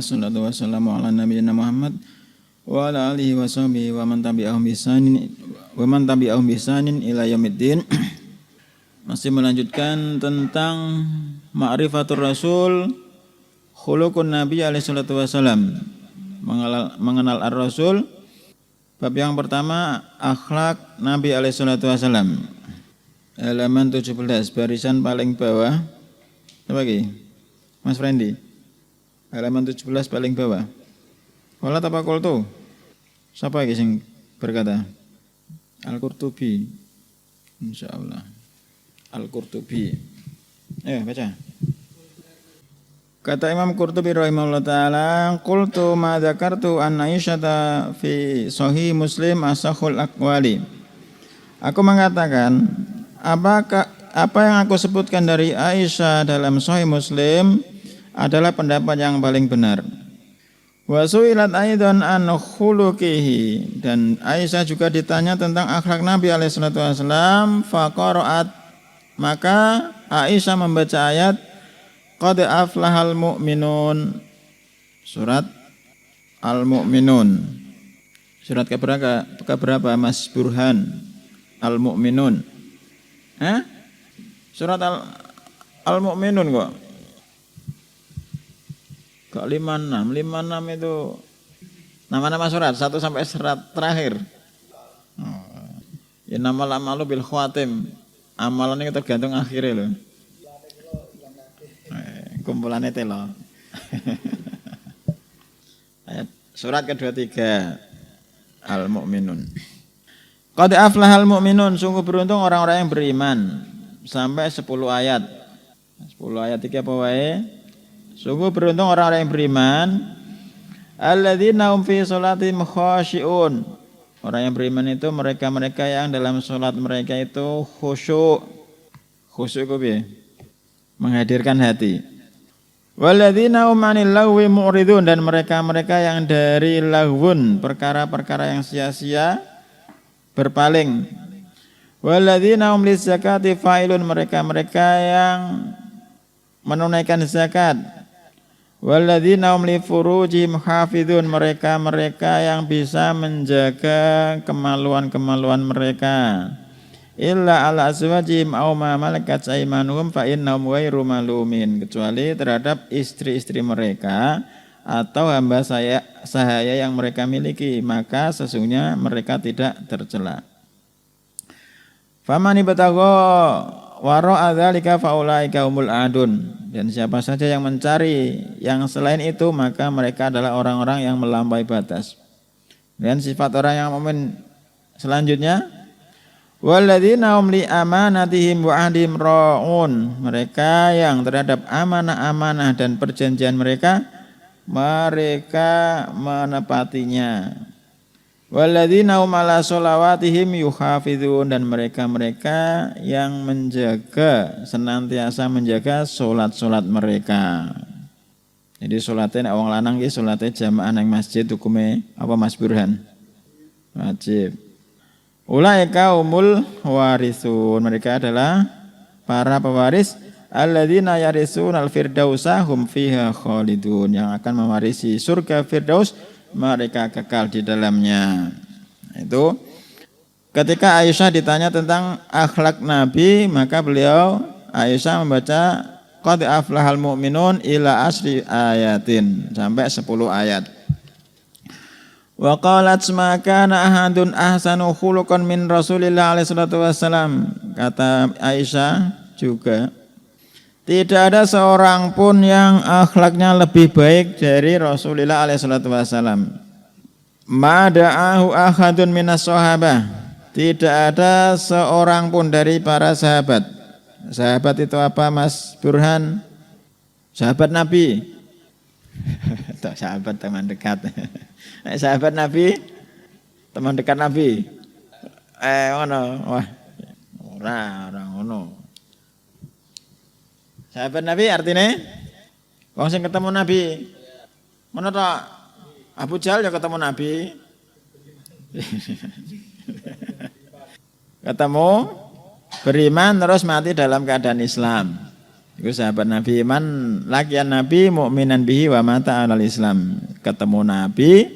Wassalatu wassalamu ala nabiyina Muhammad wa ala alihi wa sahbihi wa man tabi'ahum bisanin ila yaumiddin. Masih melanjutkan tentang ma'rifatur rasul, khuluqun nabi alaihi salatu wassalam, mengenal ar-rasul. Bab yang pertama, akhlak Nabi alaihi salatu wassalam. Halaman 17, barisan paling bawah. Apa lagi? Mas Frendi. Halaman 17 paling bawah. Wala apa qultu? Siapa lagi yang berkata? Al-Qurtubi. Insyaallah. Al-Qurtubi. Baca. Kata Imam Qurtubi rahimahullah ta'ala, qultu ma dzakartu an Aisyata fi sahih Muslim asahul aqwali. Aku mengatakan, apa yang aku sebutkan dari Aisyah dalam sahih Muslim adalah pendapat yang paling benar. Wa su'ilat aidan an khuluqihi, dan Aisyah juga ditanya tentang akhlak Nabi alaihi salatu wasallam, faqara'at, maka Aisyah membaca ayat qad aflahal mu'minun, surat Al-Mu'minun. Surat keberapa Mas Burhan? Al-Mu'minun. Surat Al-Mu'minun kok. Kok 56 itu nama-nama surat 1 sampai surat terakhir. Ya nama amalu bil khawatim. Amalan itu tergantung akhirnya loh. Kumpulannya telo. Ayat surat ke-23 Al-Mu'minun. Qad aflahal mu'minun, sungguh beruntung orang-orang yang beriman. Sampai 10 ayat. 10 ayat 3 apa wae? Sungguh beruntung orang-orang yang beriman, alladzina hum fi sholatihim khashi'un. Orang yang beriman itu mereka-mereka yang dalam sholat mereka itu khusyuk. Khusyuk itu piye? Menghadirkan hati. Walladzina hum 'anil lagwi mu'ridun, dan mereka-mereka yang dari lagwun, perkara-perkara yang sia-sia, berpaling. Walladzina hum lizakati fa'ilun, mereka-mereka yang menunaikan zakat. Walladzina hum li furujihim hafizun, mereka-mereka yang bisa menjaga kemaluan-kemaluan mereka. Illa ala azwajihim aw ma malakat aymanuhum fa innahum ghairu malumin, kecuali terhadap istri-istri mereka atau hamba sahaya yang mereka miliki, maka sesungguhnya mereka tidak tercela. Famani batagha wara'a dzalika faulaika humul adun, dan siapa saja yang mencari yang selain itu maka mereka adalah orang-orang yang melampaui batas. Dan sifat orang yang mukmin selanjutnya, walladzina hum li amanatihim wa ahdihim ra'un, mereka yang terhadap amanah-amanah dan perjanjian mereka menepatinya. Walladzina hum ala sholawatihim yuhafizun, dan mereka-mereka yang senantiasa menjaga salat-salat mereka. Jadi salatnya wong lanang iki salate jamaah nang masjid hukume apa Mas Burhan? Wajib. Ulaika humul warisun, mereka adalah para pewaris alladzina yarisunal firdausa hum fiha khalidun, yang akan mewarisi surga Firdaus, mereka kekal di dalamnya. Itu ketika Aisyah ditanya tentang akhlak Nabi, maka beliau Aisyah membaca qad aflahal mu'minun ila asri ayatin, sampai 10 ayat. Wa qalat ma kana ahadun ahsanu khuluqan min Rasulillah alaihi salatu wassalam, kata Aisyah juga, tidak ada seorang pun yang akhlaknya lebih baik dari Rasulullah alaihi salatu wasallam. Ma da'ahu ahadun minas sahabah, tidak ada seorang pun dari para sahabat. Sahabat itu apa Mas Burhan? Sahabat Nabi. Sahabat teman dekat. Sahabat Nabi, teman dekat Nabi. Ngono. Wah. Ora ngono. Sahabat Nabi artinya wong sing ketemu Nabi. Ngono ta? Abu Jahal ya ketemu Nabi. Ketemu, beriman terus mati dalam keadaan Islam. Itu sahabat Nabi, man lakian Nabi mukminan bihi wa mata alal Islam. Ketemu Nabi,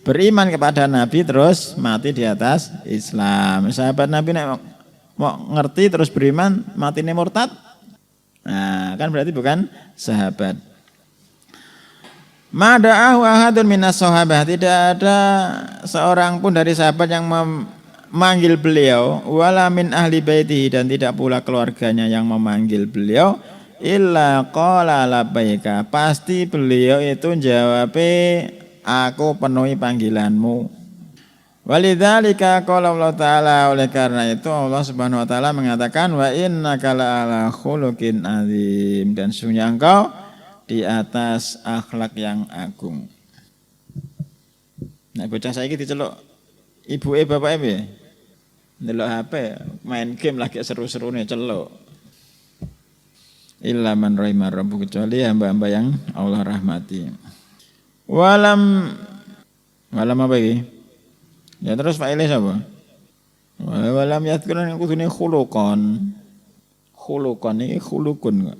beriman kepada Nabi terus mati di atas Islam. Sahabat Nabi mau ngerti terus beriman, mati ini murtad. Nah, kan berarti bukan sahabat. Mada'ahu ahadun minas sahabah, tidak ada seorang pun dari sahabat yang memanggil beliau, wala min ahli baitihi, dan tidak pula keluarganya yang memanggil beliau, illa qala labbaika, pasti beliau itu jawab, aku penuhi panggilanmu. Walidzalika qala Allah Ta'ala, oleh karena itu Allah Subhanahu wa taala mengatakan wa innaka la'ala khuluqin azim, dan sesungguhnya engkau di atas akhlak yang agung. Nah, bocah saiki diceluk ibuke bapake piye? Ndelok HP, main game lagi seru-serune celuk. Illa man rahimar rabbuh, kecuali hamba-hamba yang Allah rahmati. Walam apa iki? Ya terus faile sapa? Walam yadhkurun kudune khuluqan. Khuluqan iki khulukun kok.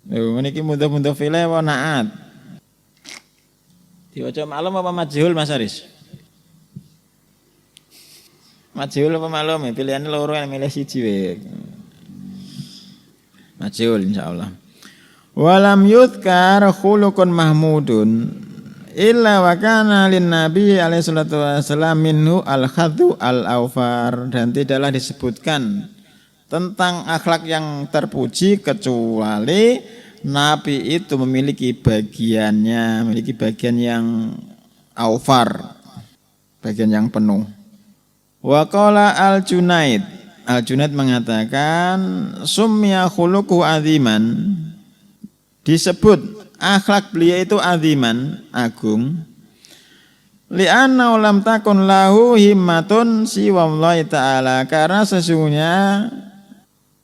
Lha niki mudhaf file wa naat. Diwaca maklum apa majhul Mas Aris? Majhul apa maklum? Pilihane loro yang milih siji wae. Majhul insyaallah. Walam yudhkar khuluqun mahmudun illa wa kana lin nabi alaihi salatu wasallam minhu al khadhu al aufar, dan tidaklah disebutkan tentang akhlak yang terpuji kecuali nabi itu memiliki bagian yang aufar, bagian yang penuh. Wa qala al Junaid mengatakan sumya khuluquhu aziman, disebut akhlak beliau itu aziman, agung, li'anna lam takun lahu himmatun siwallahi ta'ala, karena sesungguhnya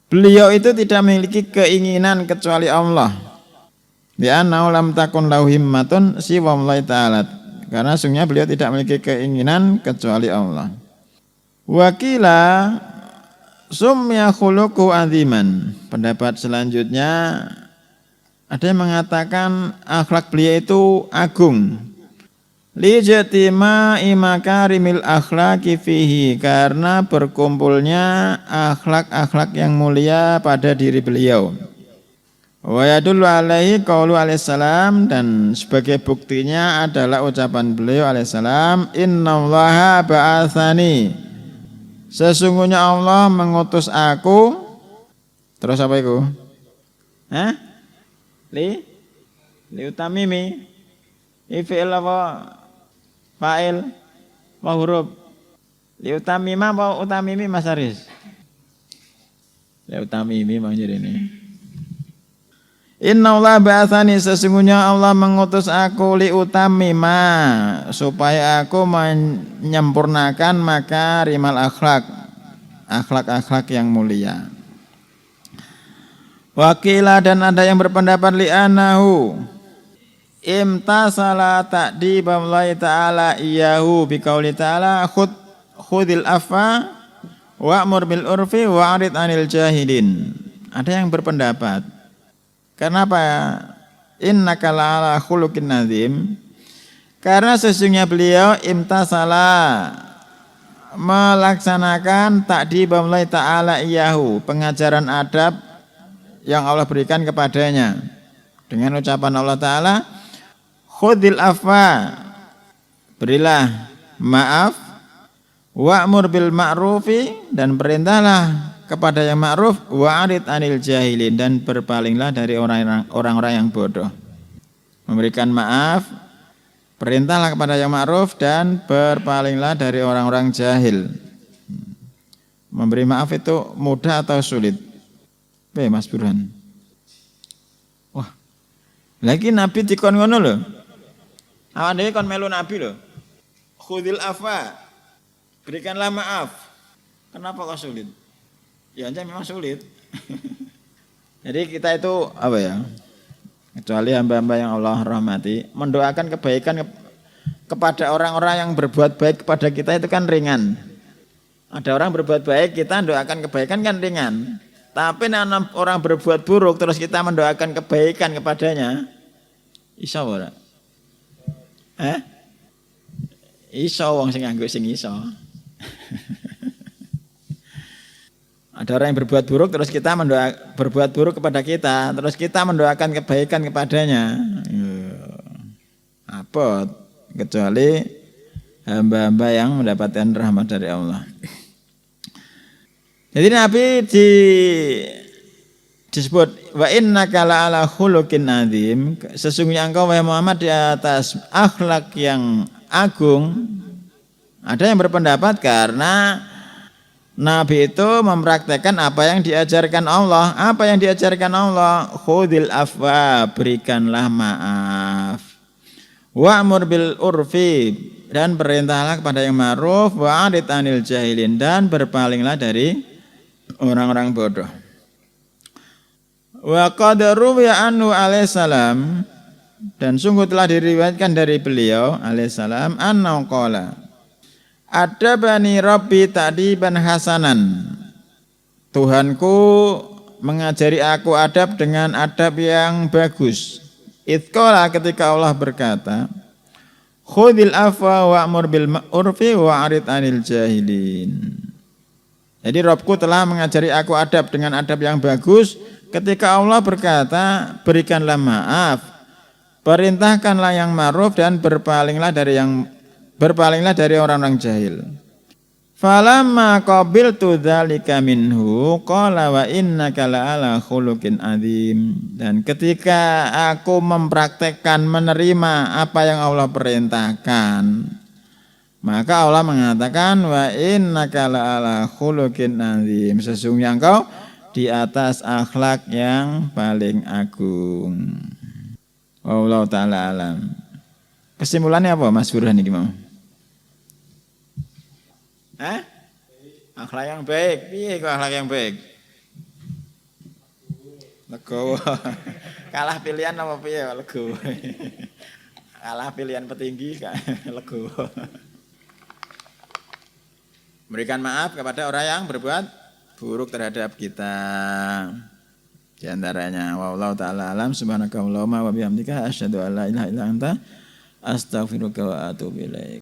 beliau itu tidak memiliki keinginan kecuali Allah. Li'anna lam takun lahu himmatun siwallahi ta'ala, karena sesungguhnya beliau tidak memiliki keinginan kecuali Allah. Wakila sumya khuluquhu aziman, pendapat selanjutnya ada yang mengatakan akhlak beliau itu agung. Lijatima imakarimil akhlaqi fihi, karena berkumpulnya akhlak-akhlak yang mulia pada diri beliau. Wa yadullu alaihi qaulu alaihissalam, dan sebagai buktinya adalah ucapan beliau alaihissalam, innallaha ba'atsani, sesungguhnya Allah mengutus aku. Terus apa itu? Li utamimi fi'il apa fa'il apa huruf? Li utamima apa utamimi Mas Aris? Li utamimi manjir ini. Innallaha ba'atsani, sesungguhnya Allah mengutus aku li utamima, supaya aku menyempurnakan makarimal akhlak yang mulia. Wakila, dan ada yang berpendapat li'anahu imtasala ta'diballahi ta'ala iyahu biqauli ta'ala khudil afwa wa'mur bil urfi wa'rid anil jahilin. Ada yang berpendapat, kenapa innaka la'ala khuluqin nazim, karena sesungguhnya beliau imtasala, melaksanakan ta'diballahi ta'ala iyahu, pengajaran adab yang Allah berikan kepadanya dengan ucapan Allah Ta'ala, khudil afwa, berilah maaf, wa'mur bil ma'rufi, dan perintahlah kepada yang ma'ruf, wa'arid anil jahilin, dan berpalinglah dari orang-orang yang bodoh. Memberikan maaf, perintahlah kepada yang ma'ruf, dan berpalinglah dari orang-orang jahil. Memberi maaf itu mudah atau sulit? Mas Burhan. Wah, lagi Nabi dikon ngono lho. Awak dhewe kon melu Nabi lho. Khudil afwa, berikanlah maaf. Kenapa kok sulit? Ya memang sulit. Jadi kita itu apa ya? Kecuali hamba-hamba yang Allah rahmati, mendoakan kebaikan kepada orang-orang yang berbuat baik kepada kita itu kan ringan. Ada orang berbuat baik, kita doakan kebaikan kan ringan. Tapi nek orang berbuat buruk terus kita mendoakan kebaikan kepadanya, iso ora? Iso wong sing nganggo sing iso. Ada orang yang berbuat buruk terus kita berbuat buruk kepada kita, terus kita mendoakan kebaikan kepadanya. Apa kecuali hamba-hamba yang mendapatkan rahmat dari Allah. Jadi Nabi disebut wa innaka la'ala khuluqin adzim, sesungguhnya engkau wahai Muhammad di atas akhlak yang agung. Ada yang berpendapat karena Nabi itu mempraktekkan apa yang diajarkan Allah. Apa yang diajarkan Allah? Khudil afwa, berikanlah maaf. Wa'mur bil urfi, dan perintahlah kepada yang ma'ruf. Wa'arid anil jahilin, dan berpalinglah dari orang-orang bodoh. Wa qad ruwiya anhu alaihissalam, dan sungguh telah diriwayatkan dari beliau alaihissalam, annahu qala adabani rabbi ta'diban hasanan, Tuhanku mengajari aku adab dengan adab yang bagus. Idqala, ketika Allah berkata, khudil afwa wa'mur bil urfi wa'arid anil jahilin. Jadi Rabbku telah mengajari aku adab dengan adab yang bagus ketika Allah berkata, berikanlah maaf, perintahkanlah yang ma'ruf, dan berpalinglah dari orang-orang jahil. Falamma qabiltu dzalika minhu qala wa innaka la'ala khuluqin adzim. Dan ketika aku mempraktekkan menerima apa yang Allah perintahkan, maka Allah mengatakan wa innaka la'ala khuluqin adzim, sesungguhnya engkau di atas akhlak yang paling agung. Wallahu taala alam. Kesimpulannya apa Mas Burhan iki mau? Akhlak yang baik. Piye kok akhlak yang baik? Legowo. Kalah pilihan apa piye kok legowo? Kalah pilihan petinggi kok legowo. Berikan maaf kepada orang yang berbuat buruk terhadap kita. Di antaranya wallahu taala alam, subhanakallahumma wa bihamdika asyhadu an la ilaha illa anta astaghfiruka wa atubu ilaik.